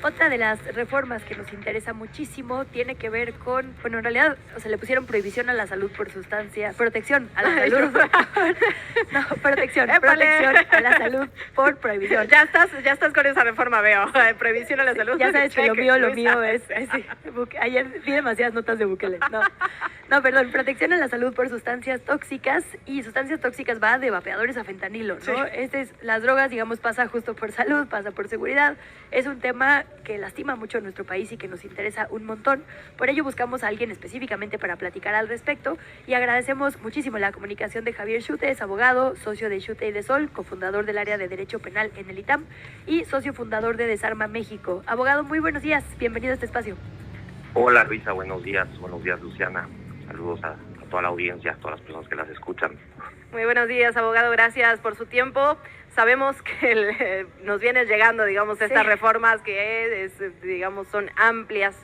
Otra de las reformas que nos interesa muchísimo tiene que ver con, bueno, en realidad, o sea, le pusieron prohibición a la salud por sustancia, protección a la salud. No, protección a la salud por prohibición. Ya estás con esa reforma, veo. Prohibición a la salud. Ya sabes que lo mío es sí, ayer vi demasiadas notas de Bukele. No, perdón, protección a la salud por sustancias tóxicas, y sustancias tóxicas va de vapeadores a fentanilo, ¿no? Sí. Las drogas, digamos, pasa justo por salud, pasa por seguridad. Es un tema que lastima mucho a nuestro país y que nos interesa un montón. Por ello buscamos a alguien específicamente para platicar al respecto, y agradecemos muchísimo la comunicación de Javier Schute. Es abogado, socio de Schute y de Sol, cofundador del área de Derecho Penal en el ITAM y socio fundador de Desarma México. Abogado, muy buenos días, bienvenido a este espacio. Hola Luisa, buenos días Luciana, saludos a toda la audiencia, a todas las personas que las escuchan. Muy buenos días, abogado, gracias por su tiempo. Sabemos que nos vienen llegando, digamos, estas reformas que digamos, son amplias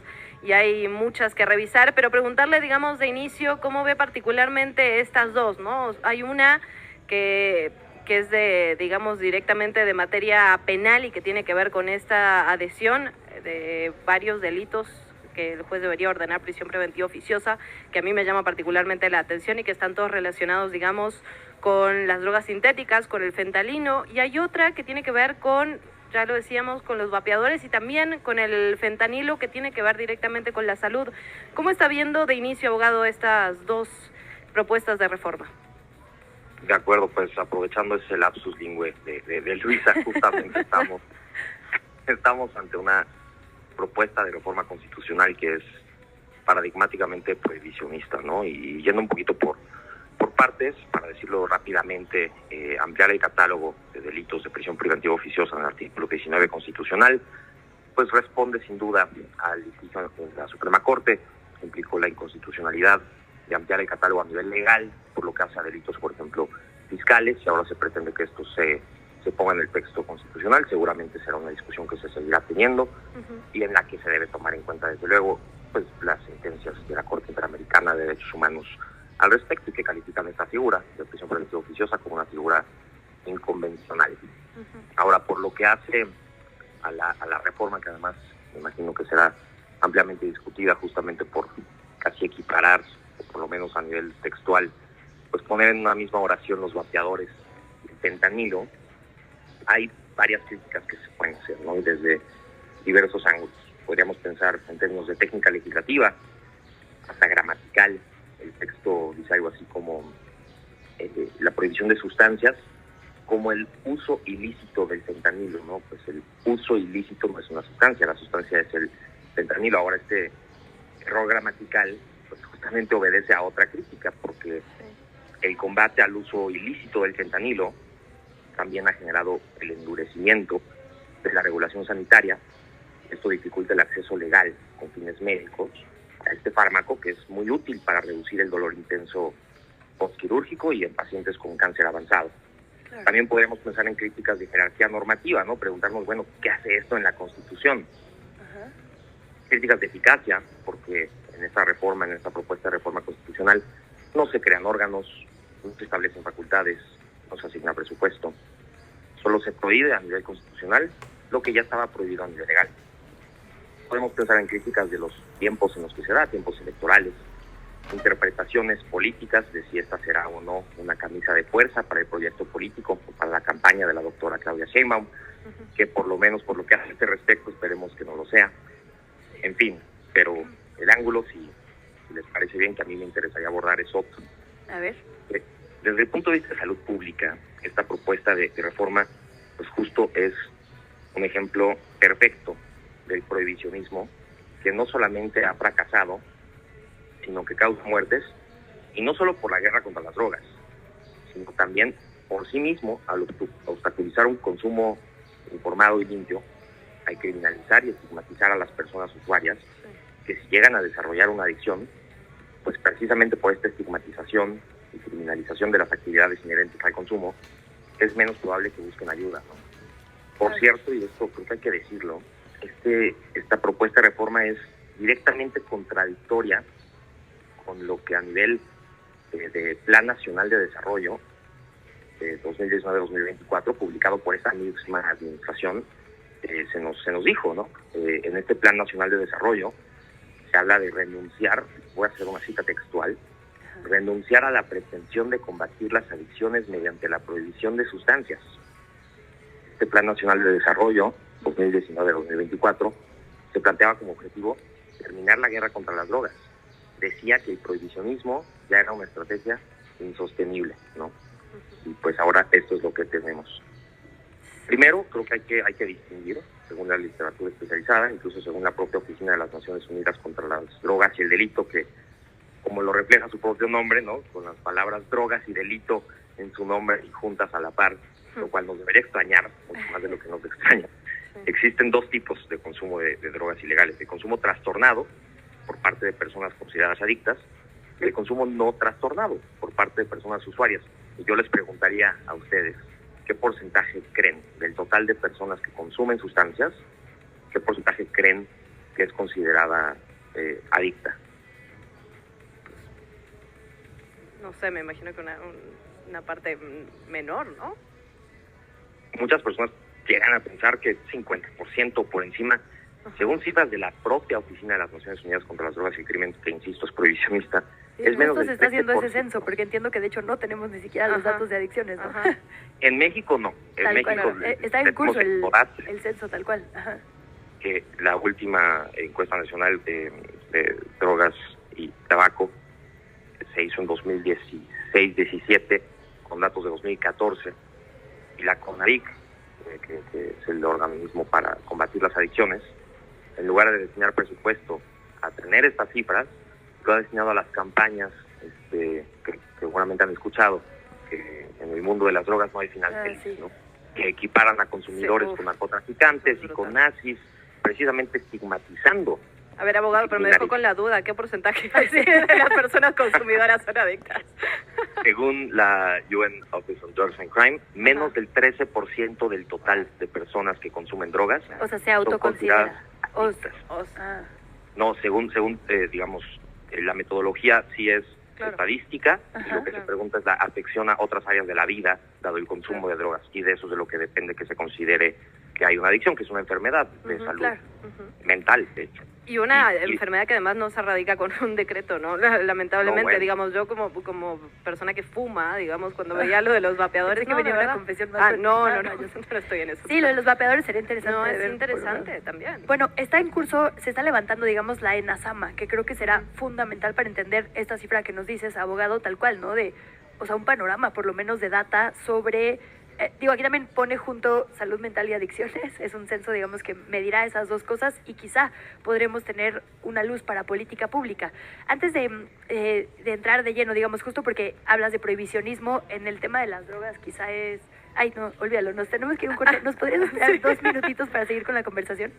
y hay muchas que revisar, pero preguntarle, digamos, de inicio, ¿cómo ve particularmente estas dos, no? Hay una que es digamos, directamente de materia penal y que tiene que ver con esta adhesión de varios delitos que el juez debería ordenar prisión preventiva oficiosa, que a mí me llama particularmente la atención y que están todos relacionados, digamos, con las drogas sintéticas, con el fentanilo, y hay otra que tiene que ver con, ya lo decíamos, con los vapeadores y también con el fentanilo, que tiene que ver directamente con la salud. ¿Cómo está viendo de inicio, abogado, estas dos propuestas de reforma? De acuerdo, pues aprovechando ese lapsus lingüe de Luisa, justamente estamos ante una propuesta de reforma constitucional que es paradigmáticamente prohibicionista, ¿no? Y yendo un poquito por partes, para decirlo rápidamente, ampliar el catálogo de delitos de prisión preventiva oficiosa en el artículo 19 constitucional, pues responde sin duda al litigio en la Suprema Corte, que implicó la inconstitucionalidad de ampliar el catálogo a nivel legal, por lo que hace a delitos, por ejemplo, fiscales, y ahora se pretende que esto se ponga en el texto constitucional. Seguramente será una discusión que se seguirá teniendo y en la que se debe tomar en cuenta, desde luego, pues las sentencias de la Corte Interamericana de Derechos Humanos al respecto, y que califican esta figura de prisión preventiva oficiosa como una figura inconvencional. Ahora, por lo que hace a la reforma, que además me imagino que será ampliamente discutida justamente por casi equiparar, o por lo menos a nivel textual, pues poner en una misma oración los vapeadores y el fentanilo, hay varias críticas que se pueden hacer, ¿no? Desde diversos ángulos. Podríamos pensar en términos de técnica legislativa, hasta gramatical. El texto dice algo así como la prohibición de sustancias como el uso ilícito del fentanilo, ¿no? Pues el uso ilícito no es una sustancia, la sustancia es el fentanilo. Ahora, este error gramatical pues justamente obedece a otra crítica, porque el combate al uso ilícito del fentanilo también ha generado el endurecimiento de la regulación sanitaria. Esto dificulta el acceso legal con fines médicos a este fármaco, que es muy útil para reducir el dolor intenso postquirúrgico y en pacientes con cáncer avanzado. Claro. También podemos pensar en críticas de jerarquía normativa, ¿no? Preguntarnos, bueno, ¿qué hace esto en la Constitución? Críticas de eficacia, porque en esta reforma, en esta propuesta de reforma constitucional, no se crean órganos, no se establecen facultades, no se asigna presupuesto. Solo se prohíbe a nivel constitucional lo que ya estaba prohibido a nivel legal. Podemos pensar en críticas de los tiempos en los que se da, tiempos electorales, interpretaciones políticas de si esta será o no una camisa de fuerza para el proyecto político o para la campaña de la doctora Claudia Sheinbaum, que por lo menos por lo que hace este respecto esperemos que no lo sea. En fin, pero el ángulo, si les parece bien, que a mí me interesaría abordar es otro. A ver. Desde el punto de vista de salud pública, esta propuesta de reforma, pues justo es un ejemplo perfecto del prohibicionismo, que no solamente ha fracasado, sino que causa muertes, y no solo por la guerra contra las drogas, sino también por sí mismo, al obstaculizar un consumo informado y limpio, hay que criminalizar y estigmatizar a las personas usuarias que si llegan a desarrollar una adicción, pues precisamente por esta estigmatización y criminalización de las actividades inherentes al consumo, es menos probable que busquen ayuda, ¿no? Por cierto, y esto creo que hay que decirlo, esta propuesta de reforma es directamente contradictoria con lo que a nivel de Plan Nacional de Desarrollo de 2019-2024, publicado por esta misma administración, se nos dijo, ¿no? En este Plan Nacional de Desarrollo se habla de renunciar, voy a hacer una cita textual, renunciar a la pretensión de combatir las adicciones mediante la prohibición de sustancias. Este Plan Nacional de Desarrollo 2019-2024 se planteaba como objetivo terminar la guerra contra las drogas. Decía que el prohibicionismo ya era una estrategia insostenible, ¿no? Y pues ahora esto es lo que tenemos. Primero, creo que hay que distinguir, según la literatura especializada, incluso según la propia Oficina de las Naciones Unidas contra las Drogas y el Delito, que como lo refleja su propio nombre, ¿no? Con las palabras drogas y delito en su nombre y juntas a la par, lo cual nos debería extrañar, mucho más de lo que nos extraña. Existen dos tipos de consumo de drogas ilegales: el consumo trastornado por parte de personas consideradas adictas y el consumo no trastornado por parte de personas usuarias. Y yo les preguntaría a ustedes, ¿qué porcentaje creen del total de personas que consumen sustancias, qué porcentaje creen que es considerada adicta? No sé, me imagino que una parte menor, ¿no? Muchas personas llegan a pensar que 50% por encima, según cifras de la propia Oficina de las Naciones Unidas contra las Drogas y el Crimen, que insisto es prohibicionista, es menos del 13%. Se está haciendo ese censo, porque entiendo que de hecho no tenemos ni siquiera los datos de adicciones, ¿no? En México no. En México está en curso el censo tal cual. Ajá. Que la última encuesta nacional de drogas y tabaco se hizo en 2016-17 con datos de 2014, y la CONADIC, que es el organismo para combatir las adicciones, en lugar de destinar presupuesto a tener estas cifras, lo ha destinado a las campañas que seguramente han escuchado, que en el mundo de las drogas no hay final feliz, sí. ¿no? Que equiparan a consumidores con narcotraficantes y con nazis, precisamente estigmatizando. A ver, abogado, pero me dejó con la duda, ¿qué porcentaje de las personas consumidoras son adictas? Según la UN Office on Drugs and Crime, menos del 13% del total de personas que consumen drogas. O sea, se autoconsidera. No, según digamos, la metodología sí es estadística, y lo que se pregunta es la afección a otras áreas de la vida, dado el consumo de drogas, y de eso es de lo que depende que se considere que hay una adicción, que es una enfermedad de salud mental, de hecho. Y una enfermedad que además no se radica con un decreto, ¿no? Lamentablemente, no, bueno. Digamos, yo como persona que fuma, digamos, cuando veía lo de los vapeadores... Es que venía una confesión más... No, yo no estoy en eso. Sí, lo de los vapeadores sería interesante. No, es interesante también. Bueno, está en curso, se está levantando, digamos, la ENASAMA, que creo que será fundamental para entender esta cifra que nos dices, abogado, tal cual, ¿no? O sea, un panorama, por lo menos, de data sobre... aquí también pone junto salud mental y adicciones. Es un censo, digamos, que medirá esas dos cosas y quizá podremos tener una luz para política pública. Antes de entrar de lleno, digamos, justo porque hablas de prohibicionismo, en el tema de las drogas quizá es... Ay, no, olvídalo, nos tenemos que ir un corte. ¿Nos podrías esperar 2 minutitos para seguir con la conversación?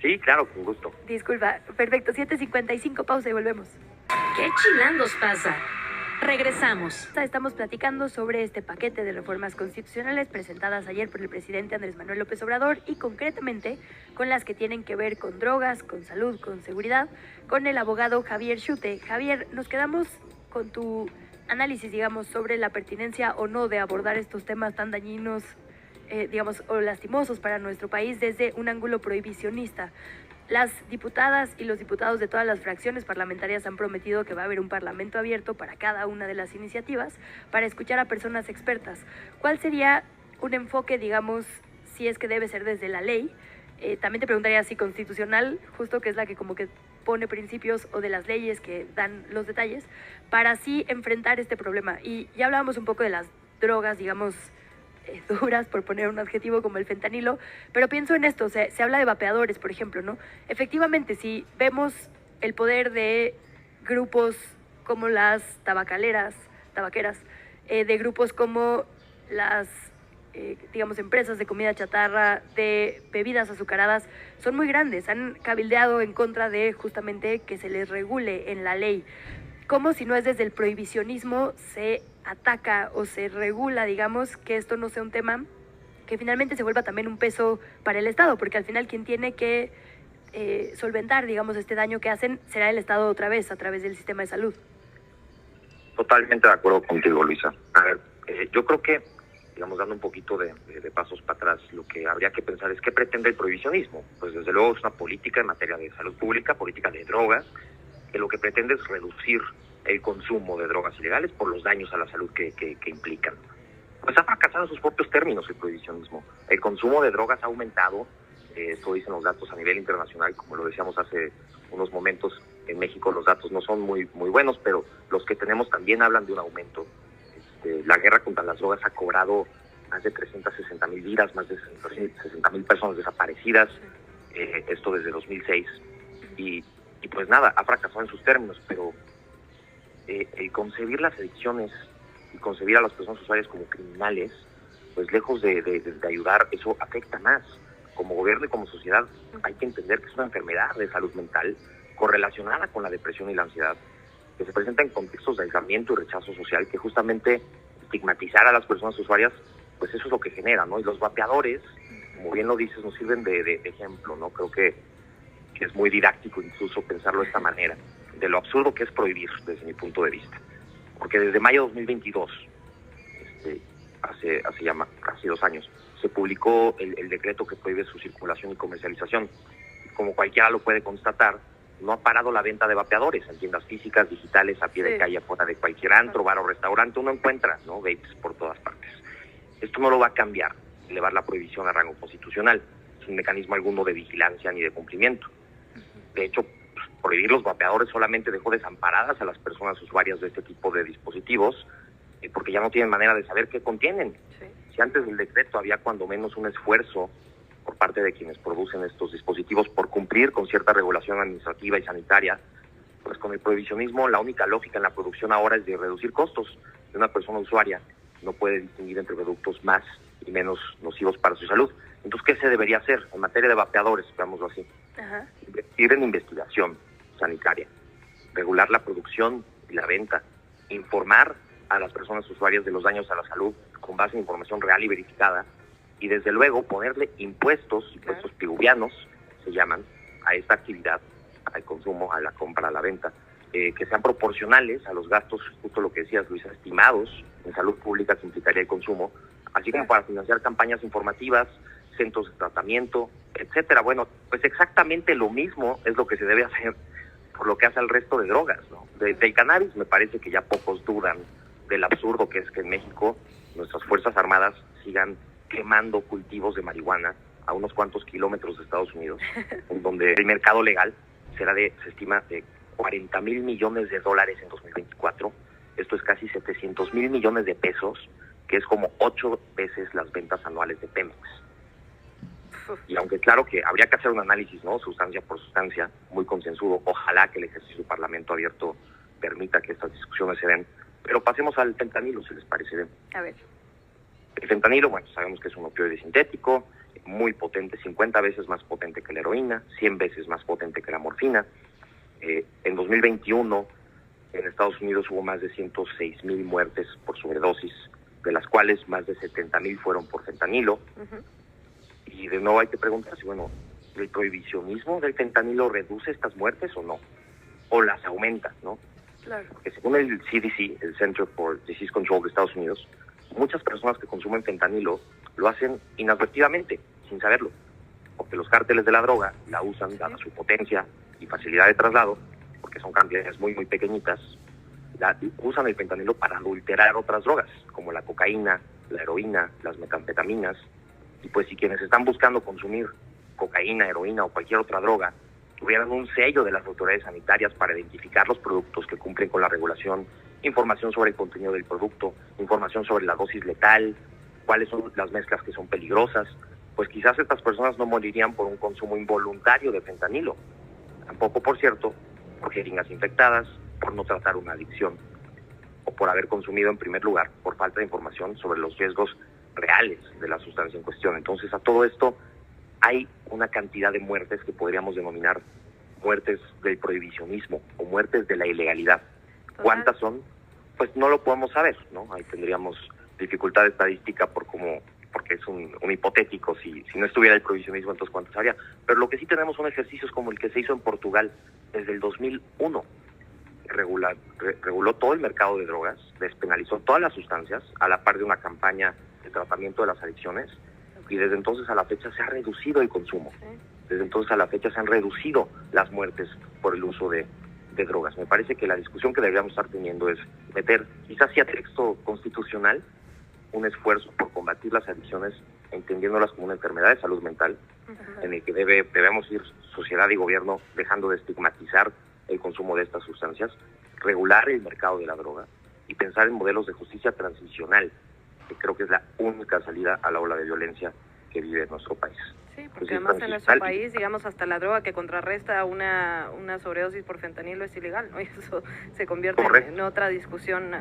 Sí, claro, con gusto. Disculpa, perfecto, 7:55, pausa y volvemos. ¿Qué chilangos pasa? Regresamos. Estamos platicando sobre este paquete de reformas constitucionales presentadas ayer por el presidente Andrés Manuel López Obrador y concretamente con las que tienen que ver con drogas, con salud, con seguridad, con el abogado Javier Schute. Javier, nos quedamos con tu análisis, digamos, sobre la pertinencia o no de abordar estos temas tan dañinos, digamos, o lastimosos para nuestro país desde un ángulo prohibicionista. Las diputadas y los diputados de todas las fracciones parlamentarias han prometido que va a haber un parlamento abierto para cada una de las iniciativas para escuchar a personas expertas. ¿Cuál sería un enfoque, digamos, si es que debe ser desde la ley? También te preguntaría si constitucional, justo que es la que como que pone principios, o de las leyes que dan los detalles, para así enfrentar este problema. Y ya hablábamos un poco de las drogas, digamos, duras, por poner un adjetivo, como el fentanilo, pero pienso en esto, se habla de vapeadores, por ejemplo, ¿no? Efectivamente, si vemos el poder de grupos como las tabaqueras, de grupos como las, digamos, empresas de comida chatarra, de bebidas azucaradas, son muy grandes, han cabildeado en contra de justamente que se les regule en la ley. ¿Cómo, si no es desde el prohibicionismo, se ataca o se regula, digamos, que esto no sea un tema que finalmente se vuelva también un peso para el Estado? Porque al final quien tiene que solventar, digamos, este daño que hacen será el Estado otra vez, a través del sistema de salud. Totalmente de acuerdo contigo, Luisa. A ver, yo creo que digamos, dando un poquito de pasos para atrás, lo que habría que pensar es qué pretende el prohibicionismo. Pues desde luego es una política en materia de salud pública, política de drogas, que lo que pretende es reducir el consumo de drogas ilegales por los daños a la salud que implican. Pues ha fracasado en sus propios términos el prohibicionismo. El consumo de drogas ha aumentado, esto dicen los datos a nivel internacional, como lo decíamos hace unos momentos. En México los datos no son muy buenos, pero los que tenemos también hablan de un aumento. La guerra contra las drogas ha cobrado más de 360,000 vidas, más de 60,000 personas desaparecidas, esto desde 2006. Y pues nada, ha fracasado en sus términos, pero el concebir las adicciones y concebir a las personas usuarias como criminales, pues lejos de ayudar, eso afecta más. Como gobierno y como sociedad hay que entender que es una enfermedad de salud mental correlacionada con la depresión y la ansiedad, que se presenta en contextos de aislamiento y rechazo social, que justamente estigmatizar a las personas usuarias, pues eso es lo que genera, ¿no? Y los vapeadores, como bien lo dices, nos sirven de ejemplo, ¿no? Creo que es muy didáctico incluso pensarlo de esta manera, de lo absurdo que es prohibir desde mi punto de vista. Porque desde mayo de 2022, hace ya casi 2 años, se publicó el decreto que prohíbe su circulación y comercialización. Como cualquiera lo puede constatar, no ha parado la venta de vapeadores en tiendas físicas, digitales, a pie de calle, fuera de cualquier antro, bar o restaurante. Uno encuentra, ¿no?, vapes por todas partes. Esto no lo va a cambiar, elevar la prohibición a rango constitucional. Es un mecanismo alguno de vigilancia ni de cumplimiento. De hecho, prohibir los vapeadores solamente dejó desamparadas a las personas usuarias de este tipo de dispositivos, porque ya no tienen manera de saber qué contienen. Sí. Si antes del decreto había cuando menos un esfuerzo por parte de quienes producen estos dispositivos por cumplir con cierta regulación administrativa y sanitaria, pues con el prohibicionismo la única lógica en la producción ahora es de reducir costos. De una persona usuaria no puede distinguir entre productos más y menos nocivos para su salud. Entonces, ¿qué se debería hacer en materia de vapeadores? Veámoslo así. Ajá. Invertir en investigación sanitaria, regular la producción y la venta, informar a las personas usuarias de los daños a la salud con base en información real y verificada, y desde luego ponerle impuestos piguvianos, se llaman, a esta actividad, al consumo, a la compra, a la venta, que sean proporcionales a los gastos, justo lo que decías, Luisa, estimados en salud pública que implicaría el consumo, así como para financiar campañas informativas, centros de tratamiento, etcétera. Bueno, pues exactamente lo mismo es lo que se debe hacer por lo que hace al resto de drogas, ¿no? Del cannabis me parece que ya pocos dudan del absurdo que es que en México nuestras Fuerzas Armadas sigan quemando cultivos de marihuana a unos cuantos kilómetros de Estados Unidos, en donde el mercado legal se estima, de $40,000 millones en 2024. Esto es casi 700,000 millones de pesos, que es como 8 veces las ventas anuales de Pemex. Y aunque claro que habría que hacer un análisis, ¿no?, sustancia por sustancia, muy concienzudo, ojalá que el ejercicio de Parlamento abierto permita que estas discusiones se den, pero pasemos al fentanilo, si les parece bien. A ver. El fentanilo, bueno, sabemos que es un opioide sintético, muy potente, 50 veces más potente que la heroína, 100 veces más potente que la morfina. En 2021, en Estados Unidos hubo más de 106,000 muertes por sobredosis, de las cuales más de 70,000 fueron por fentanilo. Uh-huh. Y de nuevo hay que preguntarse, bueno, ¿el prohibicionismo del fentanilo reduce estas muertes o no? ¿O las aumenta, no? Claro. Porque según el CDC, el Center for Disease Control de Estados Unidos, muchas personas que consumen fentanilo lo hacen inadvertidamente, sin saberlo, porque los cárteles de la droga la usan, dada su potencia y facilidad de traslado, porque son cantidades muy pequeñitas, usan el fentanilo para adulterar otras drogas, como la cocaína, la heroína, las metanfetaminas. Y pues si quienes están buscando consumir cocaína, heroína o cualquier otra droga tuvieran un sello de las autoridades sanitarias para identificar los productos que cumplen con la regulación, información sobre el contenido del producto, información sobre la dosis letal, cuáles son las mezclas que son peligrosas, pues quizás estas personas no morirían por un consumo involuntario de fentanilo. Tampoco, por cierto, por jeringas infectadas, por no tratar una adicción, o por haber consumido en primer lugar, por falta de información sobre los riesgos reales de la sustancia en cuestión. Entonces, a todo esto hay una cantidad de muertes que podríamos denominar muertes del prohibicionismo o muertes de la ilegalidad. ¿Cuántas son? Pues no lo podemos saber, ¿no? Ahí tendríamos dificultad estadística porque es un hipotético. Si no estuviera el prohibicionismo, entonces ¿cuántas habría? Pero lo que sí tenemos son ejercicios como el que se hizo en Portugal desde el 2001. Reguló todo el mercado de drogas, despenalizó todas las sustancias, a la par de una campaña de tratamiento de las adicciones y desde entonces a la fecha se ha reducido el consumo. Desde entonces a la fecha se han reducido las muertes por el uso de drogas. Me parece que la discusión que deberíamos estar teniendo es meter, quizás sí a texto constitucional, un esfuerzo por combatir las adicciones, entendiéndolas como una enfermedad de salud mental, en el que debemos ir sociedad y gobierno dejando de estigmatizar el consumo de estas sustancias, regular el mercado de la droga y pensar en modelos de justicia transicional, que creo que es la única salida a la ola de violencia que vive nuestro país. Sí, porque además en nuestro país, digamos, hasta la droga que contrarresta una sobredosis por fentanilo es ilegal, ¿no? Y eso se convierte en otra discusión.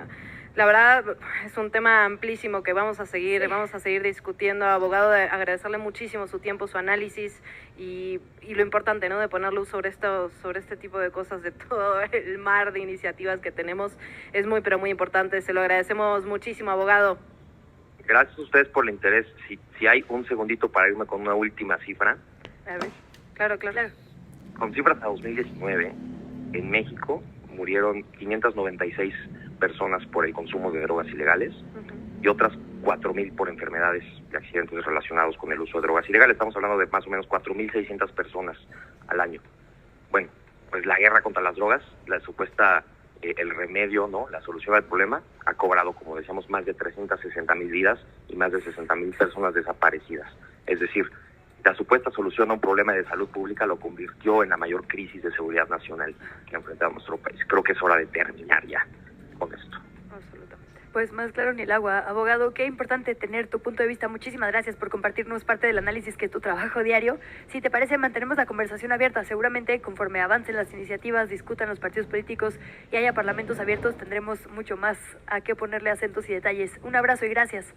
La verdad, es un tema amplísimo que vamos a seguir discutiendo. Abogado, agradecerle muchísimo su tiempo, su análisis y lo importante, ¿no?, de poner luz sobre este tipo de cosas, de todo el mar de iniciativas que tenemos. Es muy, pero muy importante. Se lo agradecemos muchísimo, abogado. Gracias a ustedes por el interés. Si hay un segundito para irme con una última cifra. A ver, claro. Con cifras a 2019, en México murieron 596 personas por el consumo de drogas ilegales y otras 4,000 por enfermedades y accidentes relacionados con el uso de drogas ilegales. Estamos hablando de más o menos 4,600 personas al año. Bueno, pues la guerra contra las drogas, la supuesta el remedio, ¿no?, la solución al problema, ha cobrado, como decíamos, más de 360,000 vidas y más de 60,000 personas desaparecidas. Es decir, la supuesta solución a un problema de salud pública lo convirtió en la mayor crisis de seguridad nacional que ha enfrentado nuestro país. Creo que es hora de terminar ya con esto. Absolutamente. Pues más claro ni el agua. Abogado, qué importante tener tu punto de vista. Muchísimas gracias por compartirnos parte del análisis que es tu trabajo diario. Si te parece, mantenemos la conversación abierta. Seguramente conforme avancen las iniciativas, discutan los partidos políticos y haya parlamentos abiertos, tendremos mucho más a qué ponerle acentos y detalles. Un abrazo y gracias.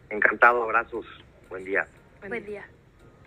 Encantado, abrazos. Buen día. Buen día.